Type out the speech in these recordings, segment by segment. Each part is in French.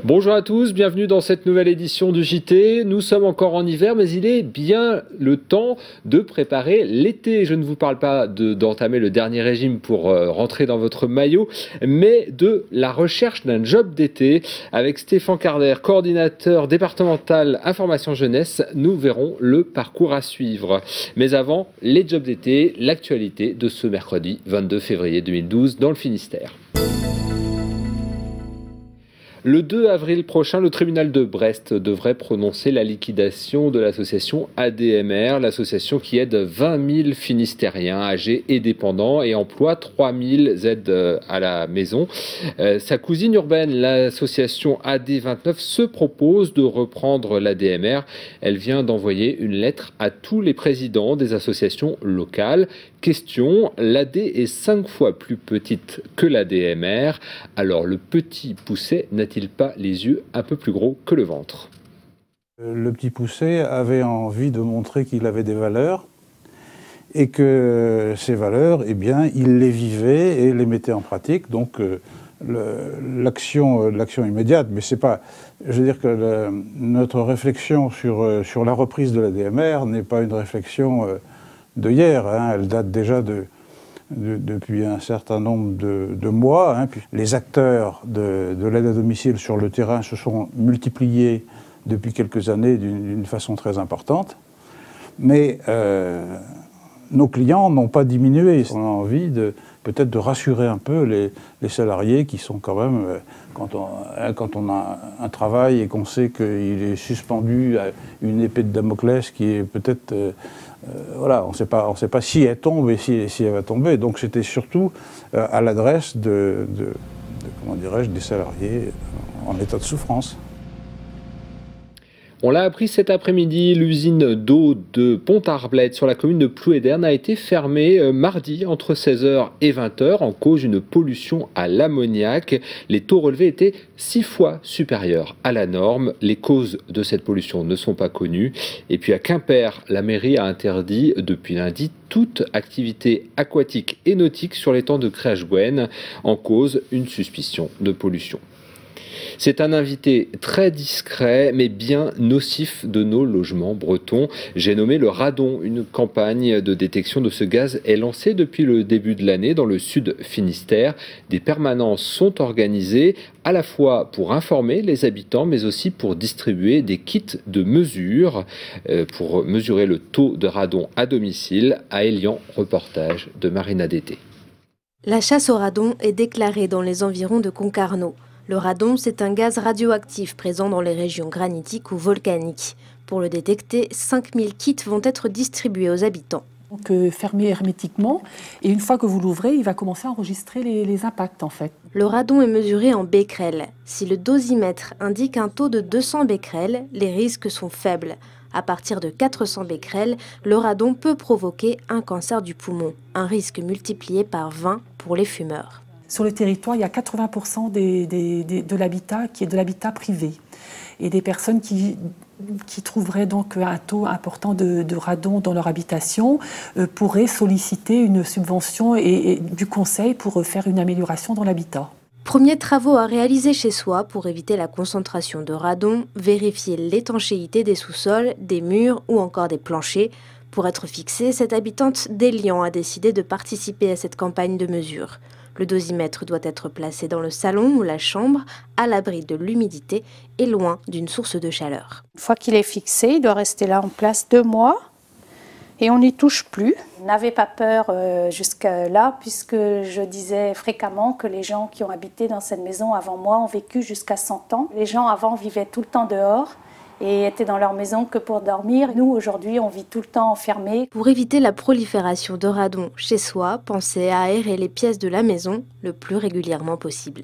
Bonjour à tous, bienvenue dans cette nouvelle édition du JT. Nous sommes encore en hiver, mais il est bien le temps de préparer l'été. Je ne vous parle pas d'entamer le dernier régime pour rentrer dans votre maillot, mais de la recherche d'un job d'été. Avec Stéphane Carder, coordinateur départemental information jeunesse, nous verrons le parcours à suivre. Mais avant, les jobs d'été, l'actualité de ce mercredi 22 février 2012 dans le Finistère. Le 2 avril prochain, le tribunal de Brest devrait prononcer la liquidation de l'association ADMR, l'association qui aide 20 000 Finistériens âgés et dépendants et emploie 3 000 aides à la maison. Sa cousine urbaine, l'association AD29, se propose de reprendre l'ADMR. Elle vient d'envoyer une lettre à tous les présidents des associations locales. Question, l'AD est 5 fois plus petite que l'ADMR, alors le petit Pousset n'a-t-il pas les yeux un peu plus gros que le ventre? Le petit Pousset avait envie de montrer qu'il avait des valeurs et que ces valeurs, eh bien, il les vivait et les mettait en pratique. Donc l'action immédiate, mais c'est pas... Je veux dire que notre réflexion sur la reprise de l'ADMR n'est pas une réflexion de hier, hein. Elle date déjà depuis un certain nombre de mois. Hein. Puis les acteurs de l'aide à domicile sur le terrain se sont multipliés depuis quelques années d'une façon très importante. Mais nos clients n'ont pas diminué. On a envie peut-être de rassurer un peu les salariés qui sont quand même, quand on a un travail et qu'on sait qu'il est suspendu à une épée de Damoclès qui est peut-être... voilà, on ne sait pas si elle tombe et si elle va tomber. Donc c'était surtout à l'adresse comment dirais-je, des salariés en état de souffrance. On l'a appris cet après-midi, l'usine d'eau de Pont-Arblette sur la commune de Plouédern a été fermée mardi entre 16h et 20h en cause d'une pollution à l'ammoniac. Les taux relevés étaient 6 fois supérieurs à la norme. Les causes de cette pollution ne sont pas connues. Et puis à Quimper, la mairie a interdit depuis lundi toute activité aquatique et nautique sur l'étang de Creachgwen, en cause une suspicion de pollution. C'est un invité très discret, mais bien nocif de nos logements bretons. J'ai nommé le radon. Une campagne de détection de ce gaz est lancée depuis le début de l'année dans le sud Finistère. Des permanences sont organisées à la fois pour informer les habitants, mais aussi pour distribuer des kits de mesure pour mesurer le taux de radon à domicile. À Élian, reportage de Marina Dété. La chasse au radon est déclarée dans les environs de Concarneau. Le radon, c'est un gaz radioactif présent dans les régions granitiques ou volcaniques. Pour le détecter, 5000 kits vont être distribués aux habitants. Donc fermé hermétiquement, et une fois que vous l'ouvrez, il va commencer à enregistrer les impacts en fait. Le radon est mesuré en becquerels. Si le dosimètre indique un taux de 200 becquerels, les risques sont faibles. À partir de 400 becquerels, le radon peut provoquer un cancer du poumon, un risque multiplié par 20 pour les fumeurs. Sur le territoire, il y a 80% de l'habitat qui est de l'habitat privé. Et des personnes qui trouveraient donc un taux important de radon dans leur habitation pourraient solliciter une subvention et du conseil pour faire une amélioration dans l'habitat. Premiers travaux à réaliser chez soi pour éviter la concentration de radon, vérifier l'étanchéité des sous-sols, des murs ou encore des planchers. Pour être fixée, cette habitante d'Élian a décidé de participer à cette campagne de mesure. Le dosimètre doit être placé dans le salon ou la chambre, à l'abri de l'humidité et loin d'une source de chaleur. Une fois qu'il est fixé, il doit rester là en place 2 mois et on n'y touche plus. N'avez pas peur jusqu'à là, puisque je disais fréquemment que les gens qui ont habité dans cette maison avant moi ont vécu jusqu'à 100 ans. Les gens avant vivaient tout le temps dehors et étaient dans leur maison que pour dormir. Nous, aujourd'hui, on vit tout le temps enfermés. Pour éviter la prolifération de radon chez soi, pensez à aérer les pièces de la maison le plus régulièrement possible.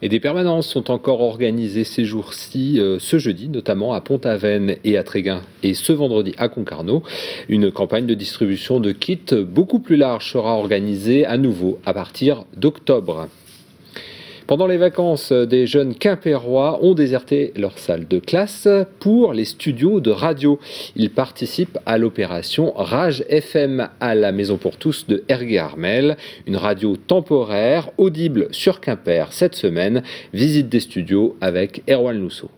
Et des permanences sont encore organisées ces jours-ci, ce jeudi, notamment à Pont-Aven et à Tréguin, et ce vendredi à Concarneau. Une campagne de distribution de kits beaucoup plus large sera organisée à nouveau à partir d'octobre. Pendant les vacances, des jeunes quimpérois ont déserté leur salle de classe pour les studios de radio. Ils participent à l'opération Rage FM à la Maison pour tous de Ergué-Armel, une radio temporaire audible sur Quimper cette semaine. Visite des studios avec Erwan Lousseau.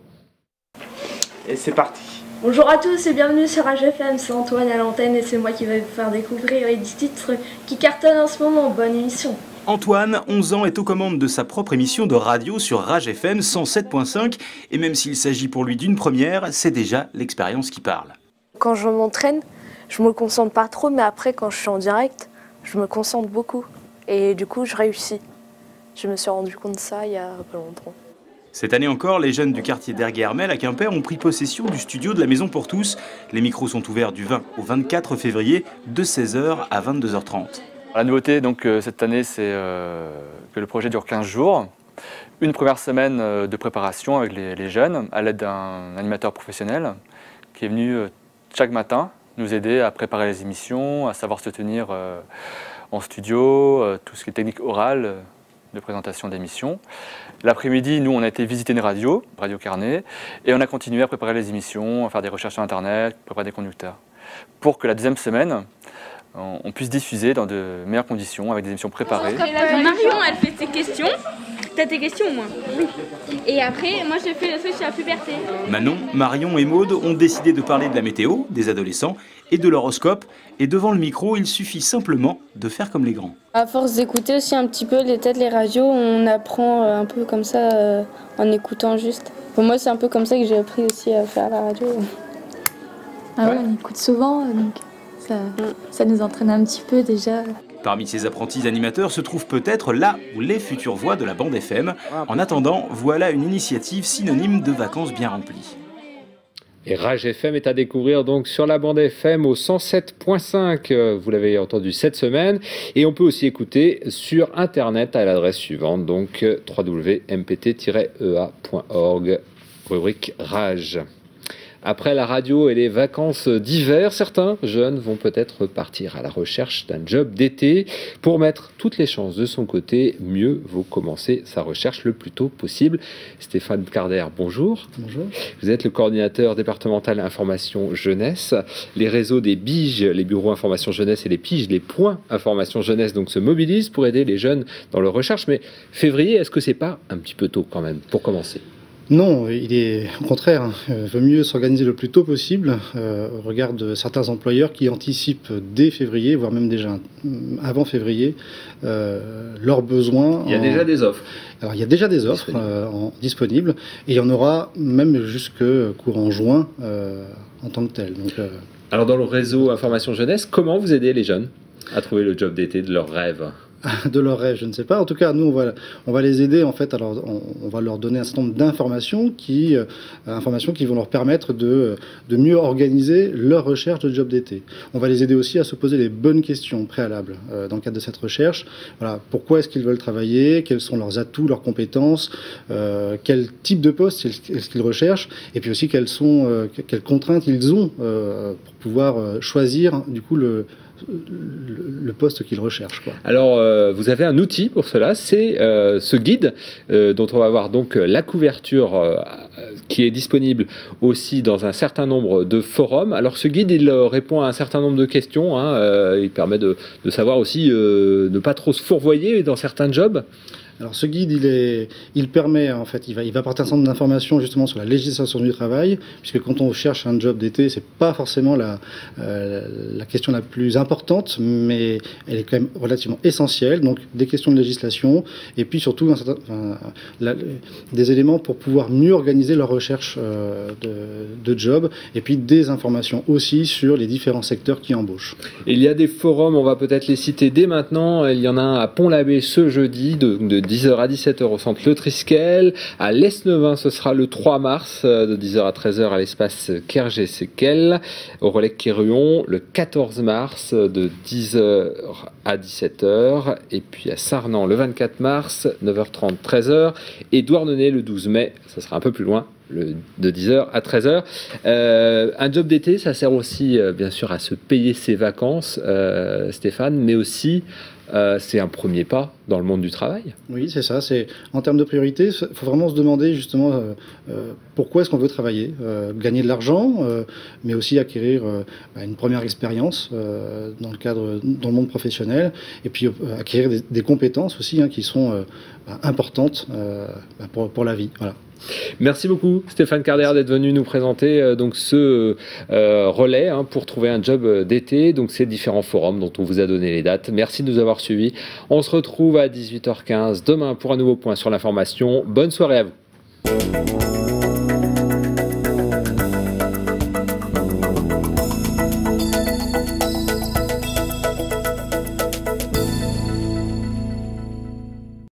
Et c'est parti. Bonjour à tous et bienvenue sur Rage FM, c'est Antoine à l'antenne et c'est moi qui vais vous faire découvrir les 10 titres qui cartonnent en ce moment. Bonne émission. Antoine, 11 ans, est aux commandes de sa propre émission de radio sur Rage FM 107.5 et même s'il s'agit pour lui d'une première, c'est déjà l'expérience qui parle. Quand je m'entraîne, je me concentre pas trop, mais après quand je suis en direct, je me concentre beaucoup et du coup je réussis. Je me suis rendu compte de ça il y a pas longtemps. Cette année encore, les jeunes du quartier d'Ergué-Armel à Quimper ont pris possession du studio de la Maison pour tous. Les micros sont ouverts du 20 au 24 février de 16h à 22h30. La nouveauté donc, cette année, c'est que le projet dure 15 jours. Une première semaine de préparation avec les jeunes à l'aide d'un animateur professionnel qui est venu chaque matin nous aider à préparer les émissions, à savoir se tenir en studio, tout ce qui est technique orale de présentation d'émissions. L'après-midi, nous, on a été visiter une radio, Radio Carnet, et on a continué à préparer les émissions, à faire des recherches sur Internet, préparer des conducteurs, pour que la deuxième semaine, on puisse diffuser dans de meilleures conditions, avec des émissions préparées. Marion, elle fait ses questions. T'as tes questions, moi? Oui. Et après, moi, je fais le truc sur la puberté. Manon, Marion et Maude ont décidé de parler de la météo, des adolescents et de l'horoscope. Et devant le micro, il suffit simplement de faire comme les grands. À force d'écouter aussi un petit peu les radios, on apprend un peu comme ça en écoutant juste. Pour moi, c'est un peu comme ça que j'ai appris aussi à faire la radio. Ah ouais, on écoute souvent, donc ça nous entraîne un petit peu déjà. Parmi ces apprentis animateurs se trouve peut-être là où les futures voix de la bande FM. En attendant, voilà une initiative synonyme de vacances bien remplies. Et Rage FM est à découvrir donc sur la bande FM au 107.5, vous l'avez entendu cette semaine, et on peut aussi écouter sur internet à l'adresse suivante, donc www.mpt-ea.org, rubrique Rage. Après la radio et les vacances d'hiver, certains jeunes vont peut-être partir à la recherche d'un job d'été. Pour mettre toutes les chances de son côté, mieux vaut commencer sa recherche le plus tôt possible. Stéphane Carder, bonjour. Bonjour. Vous êtes le coordinateur départemental information jeunesse. Les réseaux des BIGE, les bureaux information jeunesse et les PIGE, les points information jeunesse, donc se mobilisent pour aider les jeunes dans leur recherche. Mais février, est-ce que c'est pas un petit peu tôt quand même pour commencer ? Non, il est au contraire, il vaut mieux s'organiser le plus tôt possible au regard de certains employeurs qui anticipent dès février, voire même déjà avant février, leurs besoins. Il y a déjà des offres. Alors il y a déjà des offres disponibles et il y en aura même jusque courant juin en tant que tel. Donc, alors dans le réseau information jeunesse, comment vous aidez les jeunes à trouver le job d'été de leurs rêves ? De leur rêve, je ne sais pas. En tout cas, nous, on va les aider, en fait. Alors, on va leur donner un certain nombre d'informations qui vont leur permettre de mieux organiser leur recherche de job d'été. On va les aider aussi à se poser les bonnes questions préalables dans le cadre de cette recherche. Voilà, pourquoi est-ce qu'ils veulent travailler? Quels sont leurs atouts, leurs compétences? Quel type de poste est-ce qu'ils recherchent? Et puis aussi, quelles contraintes ils ont pour pouvoir choisir, du coup, le poste qu'ils recherchent, quoi. Alors, vous avez un outil pour cela, c'est ce guide dont on va voir donc la couverture qui est disponible aussi dans un certain nombre de forums. Alors, ce guide, il répond à un certain nombre de questions. Il permet de savoir aussi ne pas trop se fourvoyer dans certains jobs. Alors ce guide, il permet, en fait, il va apporter un certain nombre d'informations justement sur la législation du travail, puisque quand on cherche un job d'été, c'est pas forcément la question la plus importante, mais elle est quand même relativement essentielle. Donc des questions de législation, et puis surtout des éléments pour pouvoir mieux organiser leur recherche de job, et puis des informations aussi sur les différents secteurs qui embauchent. Il y a des forums, on va peut-être les citer dès maintenant. Il y en a un à Pont-l'Abbé ce jeudi de 10h à 17h au centre Le Triskel. À l'Esnevin, ce sera le 3 mars de 10h à 13h à l'espace Kergé-Séquel. Au Relais Quéruon, le 14 mars de 10h à 17h. Et puis à Sarnan, le 24 mars, 9h30, 13h. Et Douarnenez, le 12 mai, ça sera un peu plus loin, de 10h à 13h. Un job d'été, ça sert aussi bien sûr à se payer ses vacances, Stéphane, mais aussi c'est un premier pas dans le monde du travail. Oui, c'est ça. En termes de priorité, il faut vraiment se demander justement pourquoi est-ce qu'on veut travailler. Gagner de l'argent, mais aussi acquérir une première expérience dans le monde professionnel, et puis acquérir des compétences aussi qui sont importantes pour la vie. Voilà. Merci beaucoup Stéphane Carder d'être venu nous présenter donc ce relais pour trouver un job d'été, donc ces différents forums dont on vous a donné les dates. Merci de nous avoir suivis. On se retrouve à 18h15 demain pour un nouveau point sur l'information. Bonne soirée à vous.